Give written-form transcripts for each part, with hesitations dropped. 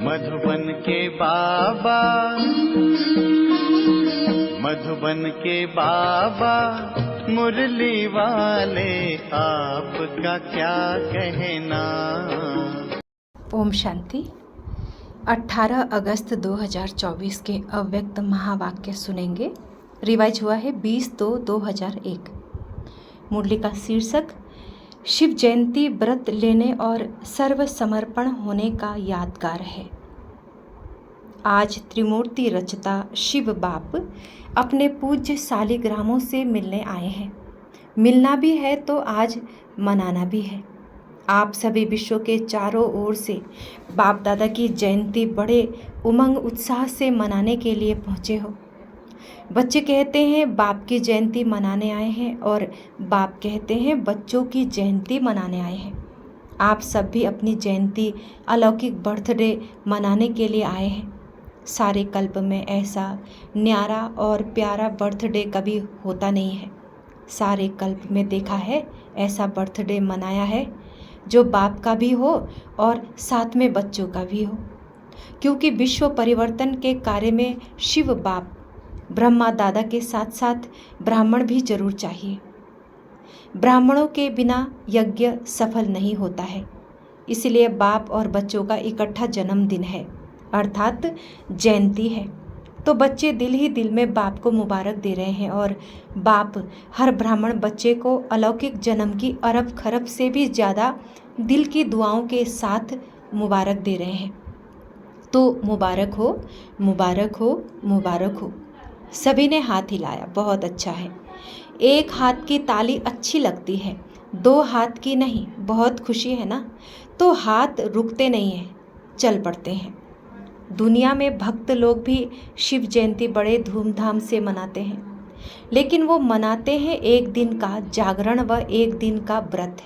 मधुबन के बाबा, मधुबन के बाबा मुरली वाले, आपका क्या कहना। ओम शांति। 18 अगस्त 2024 के अव्यक्त महावाक्य सुनेंगे। रिवाइज हुआ है 20/2/2001। मुरली का शीर्षक शिव जयंती व्रत लेने और सर्व समर्पण होने का यादगार है। आज त्रिमूर्ति रचता शिव बाप अपने पूज्य शालिग्रामों से मिलने आए हैं। मिलना भी है तो आज मनाना भी है। आप सभी विश्व के चारों ओर से बाप दादा की जयंती बड़े उमंग उत्साह से मनाने के लिए पहुँचे हो। बच्चे कहते हैं बाप की जयंती मनाने आए हैं और बाप कहते हैं बच्चों की जयंती मनाने आए हैं। आप सब भी अपनी जयंती अलौकिक बर्थडे मनाने के लिए आए हैं। सारे कल्प में ऐसा न्यारा और प्यारा बर्थडे कभी होता नहीं है। सारे कल्प में देखा है ऐसा बर्थडे मनाया है जो बाप का भी हो और साथ में बच्चों का भी हो, क्योंकि विश्व परिवर्तन के कार्य में शिव बाप ब्रह्मा दादा के साथ साथ ब्राह्मण भी जरूर चाहिए। ब्राह्मणों के बिना यज्ञ सफल नहीं होता है। इसलिए बाप और बच्चों का इकट्ठा जन्मदिन है, अर्थात जयंती है। तो बच्चे दिल ही दिल में बाप को मुबारक दे रहे हैं और बाप हर ब्राह्मण बच्चे को अलौकिक जन्म की अरब खरब से भी ज़्यादा दिल की दुआओं के साथ मुबारक दे रहे हैं। तो मुबारक हो, मुबारक हो, मुबारक हो। सभी ने हाथ हिलाया, बहुत अच्छा है। एक हाथ की ताली अच्छी लगती है, 2 हाथ की नहीं। बहुत खुशी है ना, तो हाथ रुकते नहीं हैं, चल पड़ते हैं। दुनिया में भक्त लोग भी शिव जयंती बड़े धूमधाम से मनाते हैं, लेकिन वो मनाते हैं एक दिन का जागरण व एक दिन का व्रत।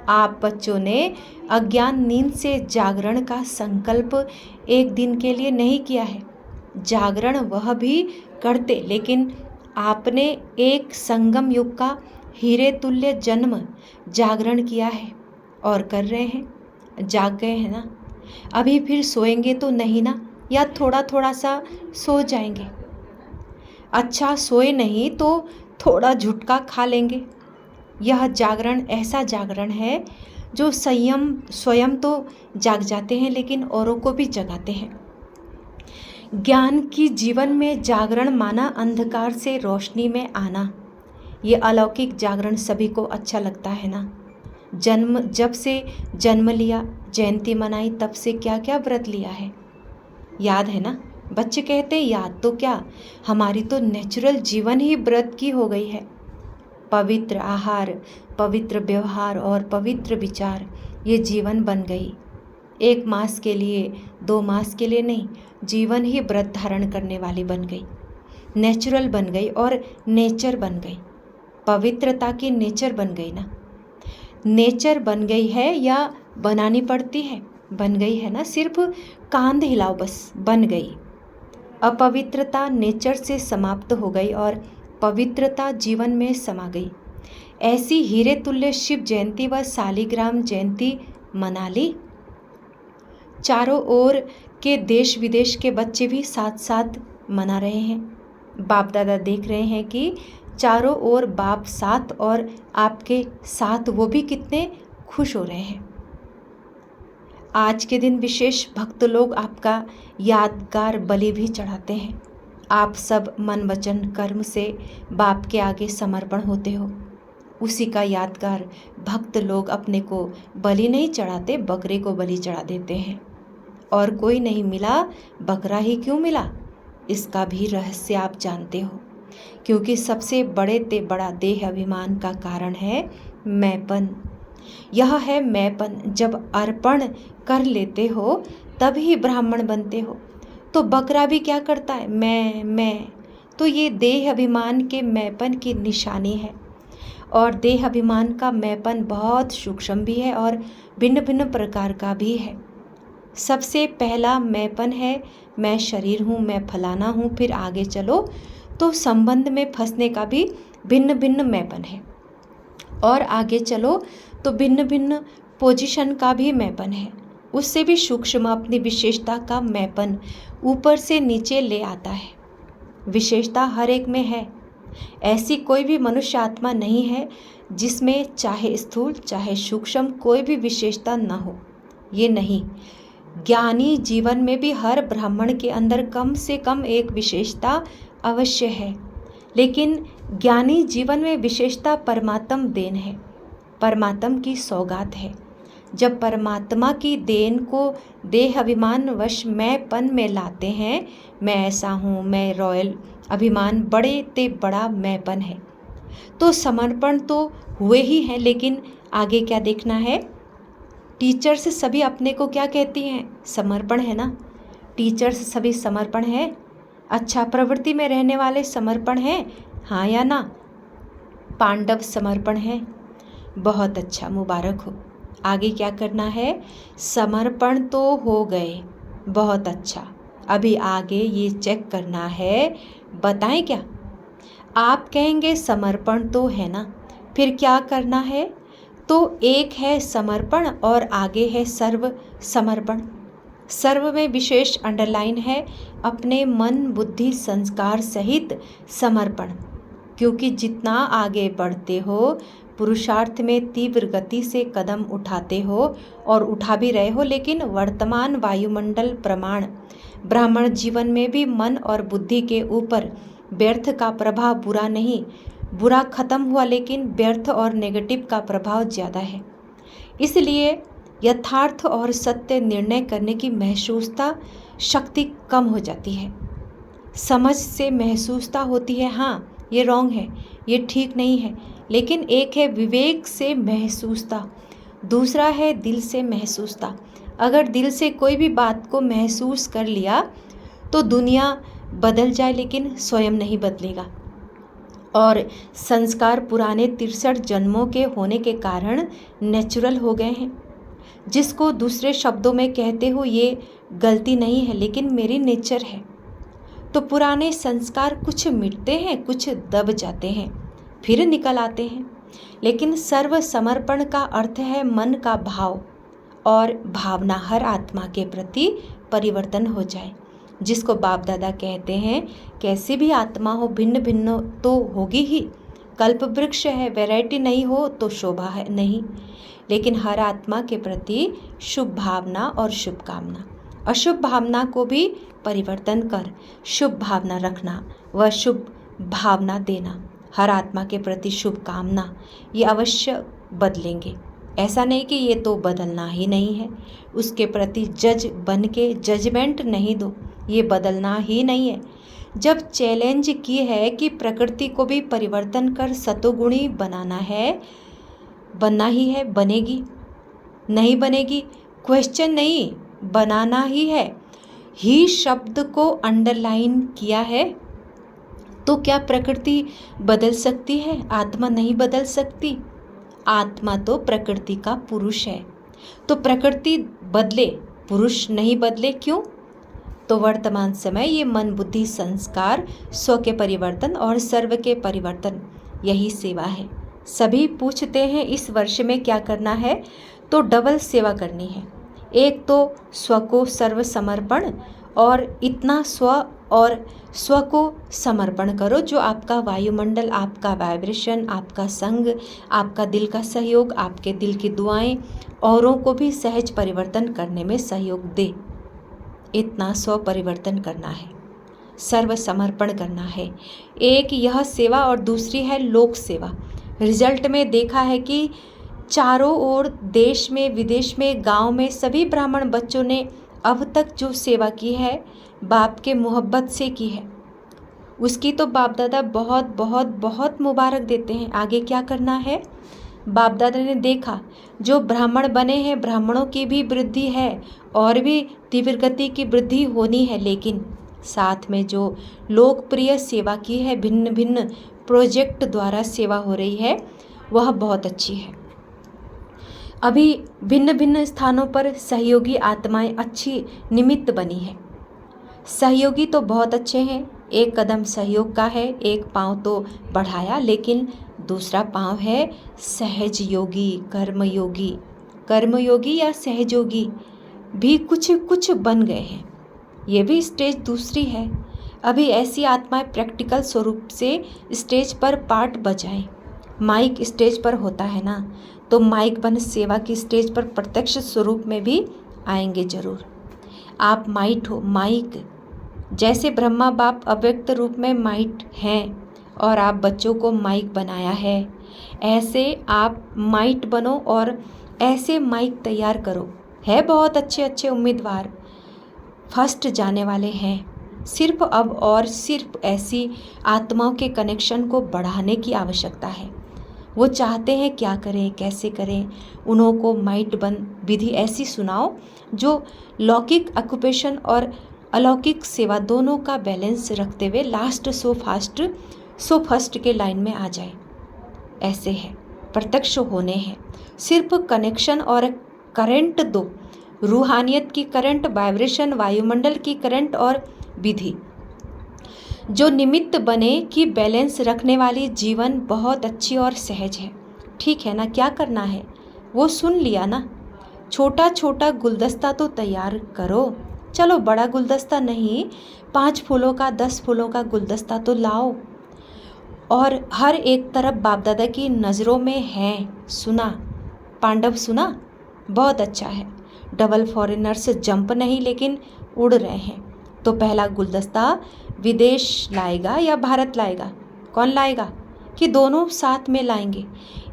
आप बच्चों ने अज्ञान नींद से जागरण का संकल्प एक दिन के लिए नहीं किया है। जागरण वह भी करते, लेकिन आपने एक संगम युग का हीरे तुल्य जन्म जागरण किया है और कर रहे हैं। जाग गए हैं ना, अभी फिर सोएंगे तो नहीं ना, या थोड़ा थोड़ा सा सो जाएंगे। अच्छा सोए नहीं तो थोड़ा झुटका खा लेंगे। यह जागरण ऐसा जागरण है जो स्वयं तो जाग जाते हैं लेकिन औरों को भी जगाते हैं। ज्ञान की जीवन में जागरण माना अंधकार से रोशनी में आना। ये अलौकिक जागरण सभी को अच्छा लगता है ना। जब से जन्म लिया, जयंती मनाई, तब से क्या क्या व्रत लिया है, याद है ना। बच्चे कहते हैं याद तो क्या, हमारी तो नेचुरल जीवन ही व्रत की हो गई है। पवित्र आहार, पवित्र व्यवहार और पवित्र विचार ये जीवन बन गई। 1 मास के लिए, 2 मास के लिए नहीं, जीवन ही व्रत धारण करने वाली बन गई। नेचुरल बन गई और नेचर बन गई। पवित्रता की नेचर बन गई ना। नेचर बन गई है या बनानी पड़ती है? बन गई है ना, सिर्फ कांध हिलाओ बस, बन गई। अपवित्रता नेचर से समाप्त हो गई और पवित्रता जीवन में समा गई। ऐसी हीरे तुल्य शिव जयंती व शालिग्राम जयंती मना ली। चारों ओर के देश विदेश के बच्चे भी साथ साथ मना रहे हैं। बाप दादा देख रहे हैं कि चारों ओर बाप साथ और आपके साथ, वो भी कितने खुश हो रहे हैं। आज के दिन विशेष भक्त लोग आपका यादगार बलि भी चढ़ाते हैं। आप सब मन वचन कर्म से बाप के आगे समर्पण होते हो। उसी का यादगार भक्त लोग अपने को बलि नहीं चढ़ाते, बकरे को बलि चढ़ा देते हैं। और कोई नहीं मिला, बकरा ही क्यों मिला, इसका भी रहस्य आप जानते हो। क्योंकि सबसे बड़ा देह अभिमान का कारण है मैंपन। यह है मैंपन। जब अर्पण कर लेते हो तब ही ब्राह्मण बनते हो। तो बकरा भी क्या करता है, मैं। तो ये देह अभिमान के मैंपन की निशानी है। और देह अभिमान का मैंपन बहुत सूक्ष्म भी है और भिन्न भिन्न प्रकार का भी है। सबसे पहला मैंपन है मैं शरीर हूँ, मैं फलाना हूँ। फिर आगे चलो तो संबंध में फंसने का भी भिन्न भिन्न मैंपन है। और आगे चलो तो भिन्न भिन्न पोजीशन का भी मैंपन है। उससे भी सूक्ष्म अपनी विशेषता का मैपन ऊपर से नीचे ले आता है। विशेषता हर एक में है। ऐसी कोई भी मनुष्य आत्मा नहीं है जिसमें चाहे स्थूल चाहे सूक्ष्म कोई भी विशेषता न हो। ये नहीं, ज्ञानी जीवन में भी हर ब्राह्मण के अंदर कम से कम एक विशेषता अवश्य है। लेकिन ज्ञानी जीवन में विशेषता परमात्म देन है, परमात्म की सौगात है। जब परमात्मा की देन को देह अभिमान वश मैंपन में लाते हैं, मैं ऐसा हूँ, मैं रॉयल, अभिमान बड़े ते बड़ा मैंपन है, तो समर्पण तो हुए ही हैं। लेकिन आगे क्या देखना है? टीचर्स सभी अपने को क्या कहती हैं? समर्पण है ना। टीचर्स सभी समर्पण है। अच्छा, प्रवृत्ति में रहने वाले समर्पण है, हाँ या ना? पांडव समर्पण है। बहुत अच्छा, मुबारक हो। आगे क्या करना है? समर्पण तो हो गए, बहुत अच्छा। अभी आगे ये चेक करना है, बताएं क्या? आप कहेंगे समर्पण तो है ना, फिर क्या करना है? तो एक है समर्पण और आगे है सर्व समर्पण। सर्व में विशेष अंडरलाइन है, अपने मन बुद्धि संस्कार सहित समर्पण। क्योंकि जितना आगे बढ़ते हो, पुरुषार्थ में तीव्र गति से कदम उठाते हो और उठा भी रहे हो, लेकिन वर्तमान वायुमंडल प्रमाण ब्राह्मण जीवन में भी मन और बुद्धि के ऊपर व्यर्थ का प्रभाव बुरा नहीं, बुरा खत्म हुआ, लेकिन व्यर्थ और नेगेटिव का प्रभाव ज़्यादा है। इसलिए यथार्थ और सत्य निर्णय करने की महसूसता शक्ति कम हो जाती है। समझ से महसूसता होती है, हाँ ये रॉन्ग है, ये ठीक नहीं है, लेकिन एक है विवेक से महसूसता, दूसरा है दिल से महसूसता। अगर दिल से कोई भी बात को महसूस कर लिया तो दुनिया बदल जाए, लेकिन स्वयं नहीं बदलेगा। और संस्कार पुराने 63 जन्मों के होने के कारण नेचुरल हो गए हैं, जिसको दूसरे शब्दों में कहते हो ये गलती नहीं है, लेकिन मेरी नेचर है। तो पुराने संस्कार कुछ मिटते हैं, कुछ दब जाते हैं, फिर निकल आते हैं। लेकिन सर्व समर्पण का अर्थ है मन का भाव और भावना हर आत्मा के प्रति परिवर्तन हो जाए, जिसको बाप दादा कहते हैं कैसी भी आत्मा हो भिन्न भिन्न तो होगी ही। कल्प वृक्ष है, वैरायटी नहीं हो तो शोभा है नहीं। लेकिन हर आत्मा के प्रति शुभ भावना और शुभकामना, अशुभ भावना को भी परिवर्तन कर शुभ भावना रखना व शुभ भावना देना। हर आत्मा के प्रति शुभकामना, ये अवश्य बदलेंगे। ऐसा नहीं कि ये तो बदलना ही नहीं है, उसके प्रति जज बन के जजमेंट नहीं दो, ये बदलना ही नहीं है। जब चैलेंज की है कि प्रकृति को भी परिवर्तन कर सतोगुणी बनाना है, बनना ही है, बनेगी नहीं बनेगी क्वेश्चन नहीं, बनाना ही है। ही शब्द को अंडरलाइन किया है, तो क्या प्रकृति बदल सकती है? आत्मा नहीं बदल सकती। आत्मा तो प्रकृति का पुरुष है, तो प्रकृति बदले, पुरुष नहीं बदले, क्यों? तो वर्तमान समय ये मन बुद्धि संस्कार स्व के परिवर्तन और सर्व के परिवर्तन, यही सेवा है। सभी पूछते हैं इस वर्ष में क्या करना है, तो डबल सेवा करनी है। एक तो स्व को सर्व समर्पण, और इतना स्व और स्व को समर्पण करो जो आपका वायुमंडल, आपका वाइब्रेशन, आपका संग, आपका दिल का सहयोग, आपके दिल की दुआएं औरों को भी सहज परिवर्तन करने में सहयोग दे। इतना स्व परिवर्तन करना है, सर्व समर्पण करना है। एक यह सेवा और दूसरी है लोक सेवा। रिजल्ट में देखा है कि चारों ओर देश में विदेश में गांव में सभी ब्राह्मण बच्चों ने अब तक जो सेवा की है बाप के मोहब्बत से की है, उसकी तो बाप दादा बहुत बहुत बहुत मुबारक देते हैं। आगे क्या करना है? बाप दादा ने देखा जो ब्राह्मण बने हैं, ब्राह्मणों की भी वृद्धि है और भी तीव्र गति की वृद्धि होनी है, लेकिन साथ में जो लोकप्रिय सेवा की है, भिन्न भिन्न प्रोजेक्ट द्वारा सेवा हो रही है, वह बहुत अच्छी है। अभी भिन्न भिन्न स्थानों पर सहयोगी आत्माएं अच्छी निमित्त बनी है। सहयोगी तो बहुत अच्छे हैं, एक कदम सहयोग का है, एक पाँव तो बढ़ाया, लेकिन दूसरा पाँव है सहज योगी, कर्मयोगी। कर्मयोगी या सहयोगी, भी कुछ कुछ बन गए हैं। ये भी स्टेज दूसरी है। अभी ऐसी आत्माएं प्रैक्टिकल स्वरूप से स्टेज पर पार्ट बजाएं। माइक स्टेज पर होता है ना, तो माइक बन सेवा की स्टेज पर प्रत्यक्ष स्वरूप में भी आएंगे जरूर। आप माइक जैसे ब्रह्मा बाप अव्यक्त रूप में माइट हैं और आप बच्चों को माइक बनाया है, ऐसे आप माइट बनो और ऐसे माइक तैयार करो। है बहुत अच्छे अच्छे उम्मीदवार फर्स्ट जाने वाले हैं। सिर्फ अब और सिर्फ ऐसी आत्माओं के कनेक्शन को बढ़ाने की आवश्यकता है। वो चाहते हैं क्या करें, कैसे करें। उन्हों को माइट बन विधि ऐसी सुनाओ जो लौकिक ऑक्यूपेशन और अलौकिक सेवा दोनों का बैलेंस रखते हुए लास्ट सो फर्स्ट के लाइन में आ जाए। ऐसे है, प्रत्यक्ष होने हैं। सिर्फ कनेक्शन और करंट दो, रूहानियत की करंट, वाइब्रेशन, वायुमंडल की करंट और विधि जो निमित्त बने कि बैलेंस रखने वाली जीवन बहुत अच्छी और सहज है। ठीक है ना, क्या करना है वो सुन लिया ना। छोटा छोटा गुलदस्ता तो तैयार करो। चलो बड़ा गुलदस्ता नहीं, 5 फूलों का 10 फूलों का गुलदस्ता तो लाओ। और हर एक तरफ बाप दादा की नज़रों में है। सुना पांडव, सुना बहुत अच्छा है। डबल फॉरेनर्स जंप नहीं लेकिन उड़ रहे हैं। तो पहला गुलदस्ता विदेश लाएगा या भारत लाएगा? कौन लाएगा? कि दोनों साथ में लाएंगे।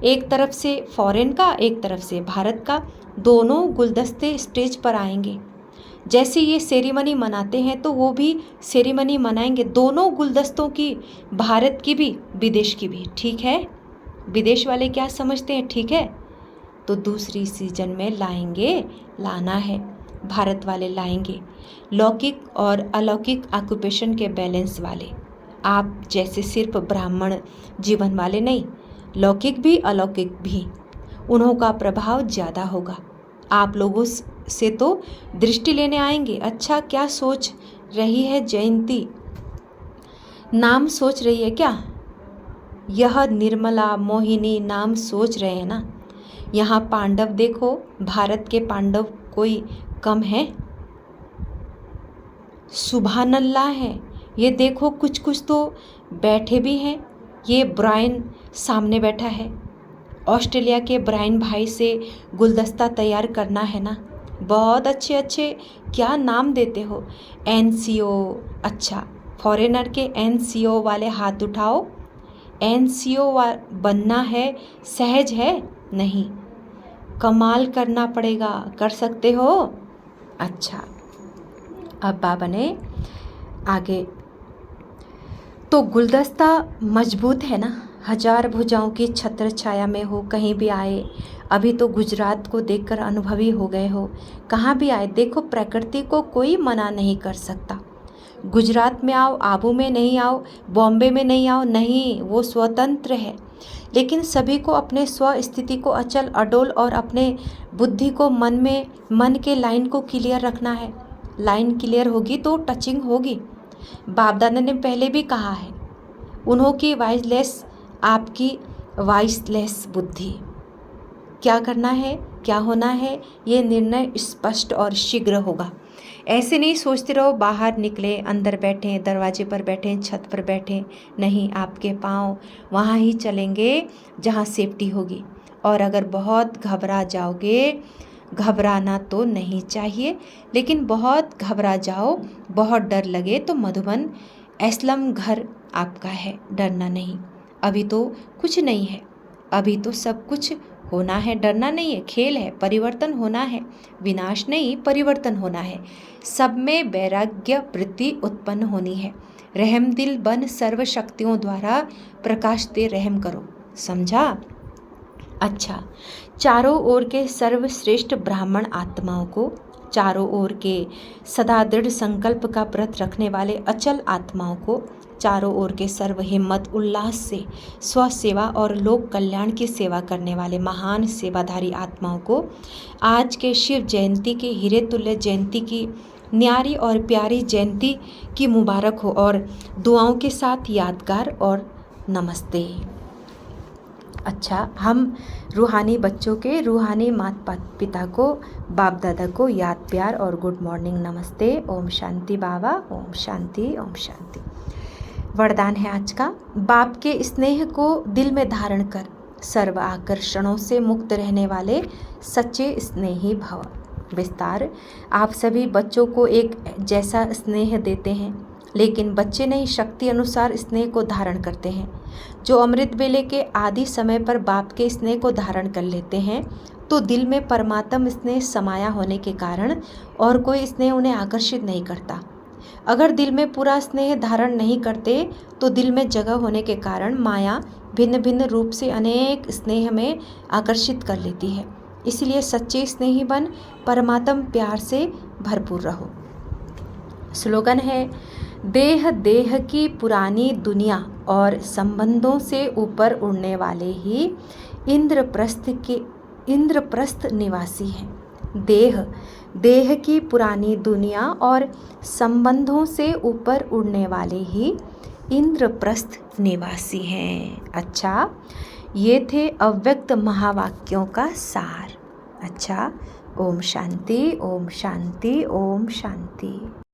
एक तरफ से फॉरेन का, एक तरफ से भारत का, दोनों गुलदस्ते स्टेज पर आएंगे। जैसे ये सेरेमनी मनाते हैं तो वो भी सेरेमनी मनाएंगे, दोनों गुलदस्तों की, भारत की भी विदेश की भी। ठीक है, विदेश वाले क्या समझते हैं? ठीक है, तो दूसरी सीजन में लाएंगे, लाना है। भारत वाले लाएंगे लौकिक और अलौकिक ऑक्यूपेशन के बैलेंस वाले। आप जैसे सिर्फ ब्राह्मण जीवन वाले नहीं, लौकिक भी अलौकिक भी, उन्हों का प्रभाव ज़्यादा होगा। आप लोगों से तो दृष्टि लेने आएंगे। अच्छा, क्या सोच रही है जयंती? नाम सोच रही है क्या? यह निर्मला, मोहिनी नाम सोच रहे हैं ना। यहाँ पांडव देखो, भारत के पांडव कोई कम है? सुभानल्लाह है। ये देखो कुछ कुछ तो बैठे भी हैं। ये ब्रायन सामने बैठा है। ऑस्ट्रेलिया के ब्रायन भाई से गुलदस्ता तैयार करना है ना। बहुत अच्छे अच्छे क्या नाम देते हो। एनसीओ, अच्छा फॉरेनर के एनसीओ वाले हाथ उठाओ। एनसीओ बनना है, सहज है नहीं, कमाल करना पड़ेगा। कर सकते हो? अच्छा, अब बाबा ने आगे, तो गुलदस्ता मजबूत है ना, 1000 भुजाओं की छत्र छाया में हो, कहीं भी आए। अभी तो गुजरात को देखकर अनुभवी हो गए हो, कहाँ भी आए। देखो प्रकृति को कोई मना नहीं कर सकता। गुजरात में आओ, आबू में नहीं आओ, बॉम्बे में नहीं आओ, नहीं, वो स्वतंत्र है। लेकिन सभी को अपने स्व स्थिति को अचल अडोल और अपने बुद्धि को मन के लाइन को क्लियर रखना है। लाइन क्लियर होगी तो टचिंग होगी। बाप दादा ने पहले भी कहा है, उन्हों की वाइसलेस, आपकी वाइसलेस बुद्धि। क्या करना है, क्या होना है, ये निर्णय स्पष्ट और शीघ्र होगा। ऐसे नहीं सोचते रहो बाहर निकले, अंदर बैठें, दरवाजे पर बैठें, छत पर बैठें। नहीं, आपके पाँव वहाँ ही चलेंगे जहाँ सेफ्टी होगी। और अगर बहुत घबरा जाओगे, घबराना तो नहीं चाहिए, लेकिन बहुत घबरा जाओ, बहुत डर लगे, तो मधुबन एस्लम घर आपका है, डरना नहीं। अभी तो कुछ नहीं है, अभी तो सब कुछ होना है, डरना नहीं है, खेल है, परिवर्तन होना है, विनाश नहीं परिवर्तन होना है। सब में वैराग्य वृत्ति उत्पन्न होनी है। रहम दिल बन सर्व शक्तियों द्वारा प्रकाश दे रहम करो, समझा? अच्छा, चारों ओर के सर्वश्रेष्ठ ब्राह्मण आत्माओं को, चारों ओर के सदा दृढ़ संकल्प का व्रत रखने वाले अचल आत्माओं को, चारों ओर के सर्व हिम्मत उल्लास से स्व सेवा और लोक कल्याण की सेवा करने वाले महान सेवाधारी आत्माओं को आज के शिव जयंती के हीरे तुल्य जयंती की न्यारी और प्यारी जयंती की मुबारक हो। और दुआओं के साथ यादगार और नमस्ते। अच्छा, हम रूहानी बच्चों के रूहानी माता पिता को, बाप दादा को याद प्यार और गुड मॉर्निंग, नमस्ते, ओम शांति बाबा, ओम शांति, ओम शांति। वरदान है आज का, बाप के स्नेह को दिल में धारण कर सर्व आकर्षणों से मुक्त रहने वाले सच्चे स्नेही भव। विस्तार, आप सभी बच्चों को एक जैसा स्नेह देते हैं, लेकिन बच्चे नई शक्ति अनुसार स्नेह को धारण करते हैं। जो अमृत वेले के आदि समय पर बाप के स्नेह को धारण कर लेते हैं, तो दिल में परमात्म स्नेह समाया होने के कारण और कोई स्नेह उन्हें आकर्षित नहीं करता। अगर दिल में पूरा स्नेह धारण नहीं करते, तो दिल में जगह होने के कारण माया भिन्न भिन्न रूप से अनेक स्नेह में आकर्षित कर लेती है। इसलिए सच्चे स्नेही बन परमात्म प्यार से भरपूर रहो। स्लोगन है, देह देह की पुरानी दुनिया और संबंधों से ऊपर उड़ने वाले ही इंद्रप्रस्थ निवासी हैं। देह देह की पुरानी दुनिया और संबंधों से ऊपर उड़ने वाले ही इंद्रप्रस्थ निवासी हैं। अच्छा, ये थे अव्यक्त महावाक्यों का सार। अच्छा, ओम शांति, ओम शांति, ओम शांति।